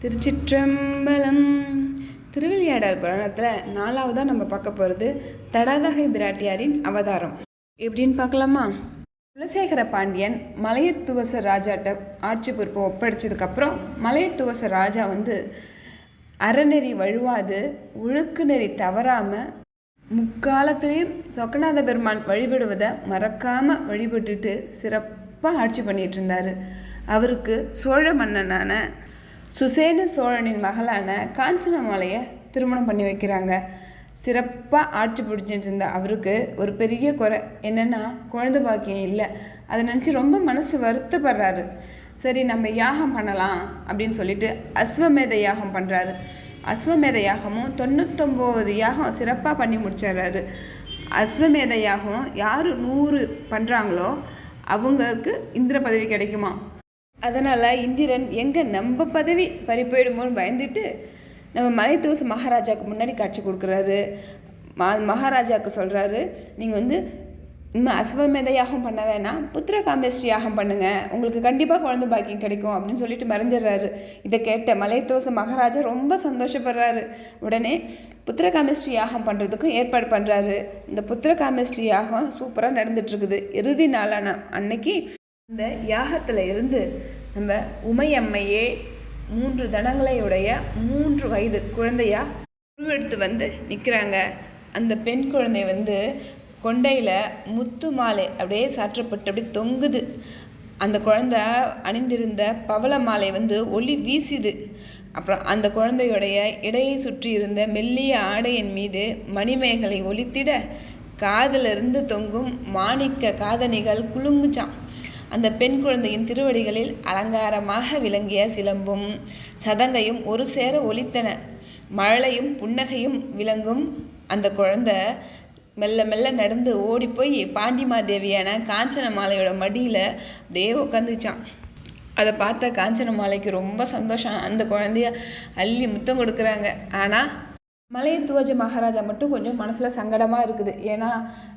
திருச்சிற்றம்பலம். திருவிளையாடல் புராணத்தில் 4வதாக நம்ம பார்க்க போகிறது தடாதகை பிராட்டியாரின் அவதாரம். எப்படின்னு பார்க்கலாமா? குலசேகர பாண்டியன் மலையத்துவச ராஜாட்ட ஆட்சி பொறுப்பை ஒப்படைச்சதுக்கப்புறம் மலையத்துவச ராஜா அறநெறி வழுவாது ஒழுக்கு நெறி தவறாமல் முக்காலத்துலேயும் சொக்கநாத பெருமான் வழிபடுவதை மறக்காமல் வழிபட்டுட்டு சிறப்பாக ஆட்சி பண்ணிகிட்டு இருந்தார். அவருக்கு சோழ மன்னனான சுசேன சோழனின் மகளான காஞ்சனமாலையை திருமணம் பண்ணி வைக்கிறாங்க. சிறப்பாக ஆட்சி பிடிச்சிட்டு இருந்த அவருக்கு ஒரு பெரிய குறை என்னென்னா குழந்தை பாக்கியம் இல்லை. அதை நினச்சி ரொம்ப மனசு வருத்தப்படுறாரு. சரி, நம்ம யாகம் பண்ணலாம் அப்படின்னு சொல்லிட்டு அஸ்வமேத யாகம் பண்ணுறாரு. அஸ்வமேத யாகமும் 99 யாகம் சிறப்பாக பண்ணி முடிச்சிடுறாரு. அஸ்வமேத யாகம் யார் 100 பண்ணுறாங்களோ அவங்களுக்கு இந்திர பதவி கிடைக்குமா. அதனால் இந்திரன் எங்கே நம்ம பதவி பறி போயிடுமோன்னு பயந்துட்டு நம்ம மலையத்துவச மகாராஜாவுக்கு முன்னாடி காட்சி கொடுக்குறாரு. மகாராஜாவுக்கு சொல்கிறாரு, நீங்கள் இன்னும் அஸ்வமேத யாகம் பண்ண வேணாம், புத்திர காமேஷ்டி யாகம் பண்ணுங்கள், உங்களுக்கு கண்டிப்பாக குழந்தை பாக்கியம் கிடைக்கும் அப்படின்னு சொல்லிட்டு மறைஞ்சிடுறாரு. இதை கேட்ட மலையத்துவச மகாராஜா ரொம்ப சந்தோஷப்படுறாரு. உடனே புத்திர காமேஷ்டி யாகம் பண்ணுறதுக்கும் ஏற்பாடு பண்ணுறாரு. இந்த புத்திர காமேஷ்டி யாகம் சூப்பராக நடந்துட்டுருக்குது. இறுதி நாளான அன்னைக்கு இந்த யாகத்தில் இருந்து நம்ம உமையம்மையே 3 தனங்களையுடைய 3 வயது குழந்தையா உருவெடுத்து நிற்கிறாங்க. அந்த பெண் குழந்தை கொண்டையில் முத்து மாலை அப்படியே சாற்றப்பட்டு அப்படியே தொங்குது. அந்த குழந்தை அணிந்திருந்த பவள மாலை ஒளி வீசுது. அப்புறம் அந்த குழந்தையுடைய இடையை சுற்றி இருந்த மெல்லிய ஆடையின் மீது மணிமேகலை ஒலித்திட காதிலிருந்து தொங்கும் மாணிக்க காதணிகள் குலுங்குச்சான். அந்த பெண் குழந்தையின் திருவடிகளில் அலங்காரமாக விளங்கிய சிலம்பும் சதங்கையும் ஒரு சேர ஒலித்தன. மழலையும் புன்னகையும் விளங்கும் அந்த குழந்தை மெல்ல மெல்ல நடந்து ஓடி போய் பாண்டிமாதேவியான காஞ்சனமாலையோட மடியில் அப்படியே உட்காந்துச்சான். அதை பார்த்த காஞ்சனமாலைக்கு ரொம்ப சந்தோஷம். அந்த குழந்தைய அள்ளி முத்தம் கொடுக்குறாங்க. ஆனால் மலையத்துவஜ மகாராஜா மட்டும் கொஞ்சம் மனசில் சங்கடமாக இருக்குது. ஏன்னா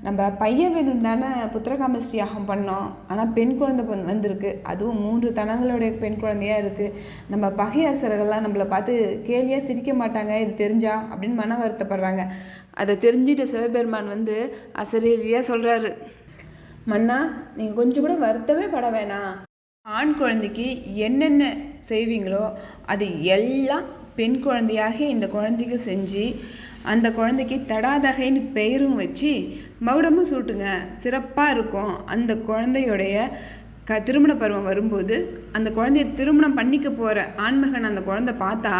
நம்ம பையன் வேணும் தானே புத்திரகாமேஷ்டி யாகம் பண்ணோம், ஆனால் பெண் குழந்தை வந்திருக்கு, அதுவும் 3 தனங்களுடைய பெண் குழந்தையாக இருக்குது. நம்ம பகை அரசர்கள்லாம் நம்மளை பார்த்து கேலியாக சிரிக்க மாட்டாங்க இது தெரிஞ்சா அப்படின்னு மன வருத்தப்படுறாங்க. அதை தெரிஞ்சுட்டு சிவபெருமான் அசரீரியாக சொல்கிறாரு, மன்னா நீங்கள் கொஞ்சம் கூட வருத்தமே பட வேணாம். ஆண் குழந்தைக்கு என்னென்ன செய்வீங்களோ அது எல்லாம் பெண் குழந்தையாக இந்த குழந்தைக்கு செஞ்சு அந்த குழந்தைக்கு தடாதகைன்னு பெயரும் வச்சு மகுடமும் சூட்டுங்க, சிறப்பாக இருக்கும். அந்த குழந்தையுடைய திருமண பருவம் வரும்போது அந்த குழந்தைய திருமணம் பண்ணிக்க போகிற ஆண்மகன் அந்த குழந்தை பார்த்தா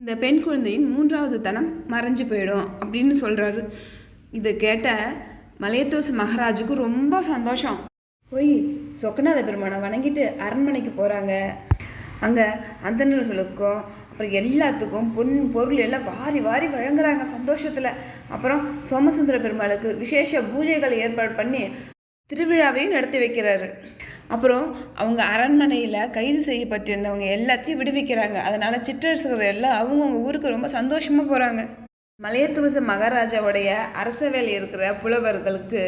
இந்த பெண் குழந்தையின் 3வது தனம் மறைஞ்சு போயிடும் அப்படின்னு சொல்கிறாரு. இதை கேட்ட மலையத்துவச மகாராஜுக்கு ரொம்ப சந்தோஷம். போய் சொக்கநாத பெருமானை வணங்கிட்டு அரண்மனைக்கு போகிறாங்க. அங்கே அந்தணர்களுக்கும் அப்புறம் எல்லாத்துக்கும் பொருள் எல்லாம் வாரி வாரி வழங்குறாங்க சந்தோஷத்தில். அப்புறம் சோமசுந்தர பெருமாளுக்கு விசேஷ பூஜைகளை ஏற்பாடு பண்ணி திருவிழாவையும் நடத்தி வைக்கிறாரு. அப்புறம் அவங்க அரண்மனையில் கைது செய்யப்பட்டிருந்தவங்க எல்லாத்தையும் விடுவிக்கிறாங்க. அதனால் சிற்றரசர்கள் எல்லாம் அவங்கவுங்க ஊருக்கு ரொம்ப சந்தோஷமாக போகிறாங்க. மலையத்துவச மகாராஜாவுடைய அரச வேலை இருக்கிற புலவர்களுக்கு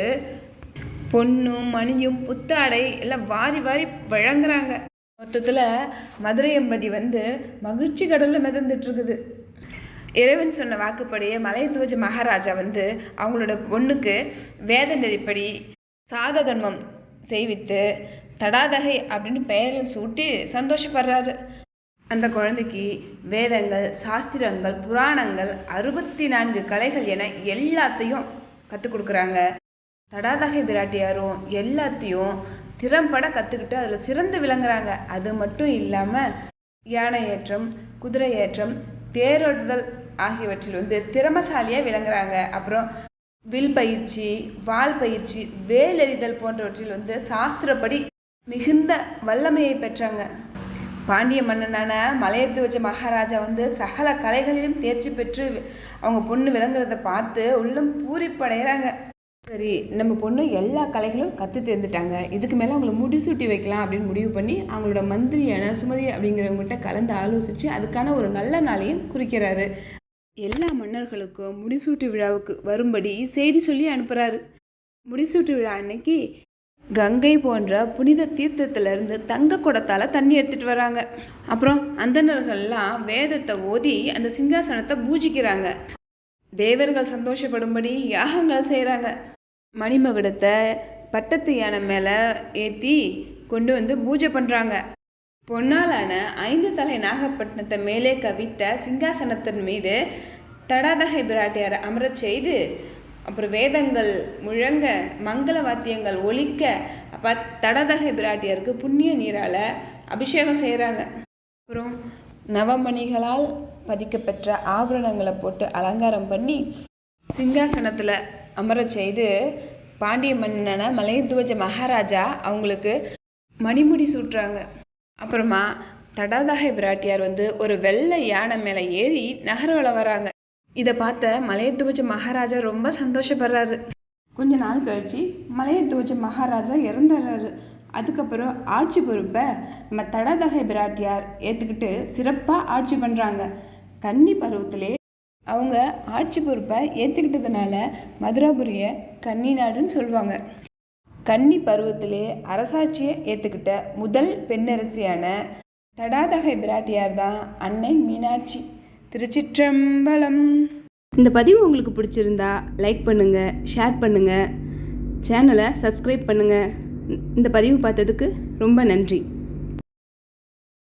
பொன்னும் மணியும் புத்தாடை எல்லாம் வாரி வாரி வழங்குறாங்க. மொத்தத்தில் மதுரை எம்பதி மகிழ்ச்சி கடலில் மிதந்துட்டுருக்குது. இறைவன் சொன்ன வாக்குப்படியே மலையத்துவஜ மகாராஜா அவங்களோட பொண்ணுக்கு வேத நெறிப்படி சாதகன்மம் செய்வித்து தடாதகை அப்படின்னு பெயரையும் சூட்டி சந்தோஷப்படுறாரு. அந்த குழந்தைக்கு வேதங்கள், சாஸ்திரங்கள், புராணங்கள், 64 கலைகள் என எல்லாத்தையும் கற்றுக் கொடுக்குறாங்க. தடாதகை பிராட்டியாரும் எல்லாத்தையும் திறம்பட கற்றுக்கிட்டு அதில் சிறந்து விளங்குறாங்க. அது மட்டும் இல்லாமல் யானை ஏற்றம், குதிரை ஏற்றம், தேரோட்டுதல் ஆகியவற்றில் திறமசாலியாக விளங்குறாங்க. அப்புறம் வில் பயிற்சி, வால் பயிற்சி, வேலெறிதல் போன்றவற்றில் சாஸ்திரப்படி மிகுந்த வல்லமையை பெற்றாங்க. பாண்டிய மன்னனான மலையத்துவஜ மகாராஜா சகல கலைகளிலும் தேர்ச்சி பெற்று அவங்க பொண்ணு விளங்குறத பார்த்து உள்ளம் பூரிப்படைகிறாங்க. சரி, நம்ம பொண்ணு எல்லா கலைகளும் கற்று தேர்ந்துட்டாங்க, இதுக்கு மேலே அவங்கள முடிசூட்டி வைக்கலாம் அப்படின்னு முடிவு பண்ணி அவங்களோட மந்திரியான சுமதி அப்படிங்கிறவங்ககிட்ட கலந்து ஆலோசித்து அதுக்கான ஒரு நல்ல நாளையும் குறிக்கிறாரு. எல்லா மன்னர்களுக்கும் முடிசூட்டு விழாவுக்கு வரும்படி செய்தி சொல்லி அனுப்புகிறாரு. முடிசூட்டு விழா அன்னைக்கு கங்கை போன்ற புனித தீர்த்தத்திலிருந்து தங்க குடத்தால் தண்ணி எடுத்துகிட்டு வராங்க. அப்புறம் அந்தணர்கள்லாம் வேதத்தை ஓதி அந்த சிங்காசனத்தை பூஜிக்கிறாங்க. தேவர்கள் சந்தோஷப்படும்படி யாகங்கள் செய்கிறாங்க. மணிமகுடத்தை பட்டத்து யானை மேலே ஏற்றி கொண்டு வந்து பூஜை பண்ணுறாங்க. பொன்னாலான 5 தலை நாகப்பட்டினத்தை மேலே கவித்த சிங்காசனத்தின் மீது தடாதகை பிராட்டியாரை அமரச் செய்து, அப்புறம் வேதங்கள் முழங்க மங்கள வாத்தியங்கள் ஒலிக்க அப்போ தடாதகை பிராட்டியாருக்கு புண்ணிய நீரால் அபிஷேகம் செய்கிறாங்க. அப்புறம் நவமணிகளால் பதிக்கப்பெற்ற ஆபரணங்களை போட்டு அலங்காரம் பண்ணி சிங்காசனத்தில் அமரச் செய்து பாண்டிய மன்னன மலையத்துவஜ மகாராஜா அவங்களுக்கு மணிமுடி சூட்டுறாங்க. அப்புறமா தடாதகை பிராட்டியார் வந்து ஒரு வெள்ளை யானை மேலே ஏறி நகர்வலம் வராங்க. இதை பார்த்த மலையத்துவஜ மகாராஜா ரொம்ப சந்தோஷப்படுறாரு. கொஞ்ச நாள் கழித்து மலையத்துவஜ மகாராஜா இறந்துடுறாரு. அதுக்கப்புறம் ஆட்சி பொறுப்பை நம்ம தடாதகை பிராட்டியார் ஏற்றுக்கிட்டு சிறப்பாக ஆட்சி பண்ணுறாங்க. கன்னி பருவத்திலே அவங்க ஆட்சி பொறுப்பை ஏற்றுக்கிட்டதுனால மதுராபுரியை கன்னி நாடுன்னு சொல்லுவாங்க. கன்னி பருவத்திலே அரசாட்சியை ஏற்றுக்கிட்ட முதல் பெண்ணரசியான தடாதகை பிராட்டியார் தான் அன்னை மீனாட்சி. திருச்சிற்றம்பலம். இந்த பதிவு உங்களுக்கு பிடிச்சிருந்தா லைக் பண்ணுங்கள், ஷேர் பண்ணுங்கள், சேனலை சப்ஸ்கிரைப் பண்ணுங்கள். இந்த பதிவு பார்த்ததுக்கு ரொம்ப நன்றி.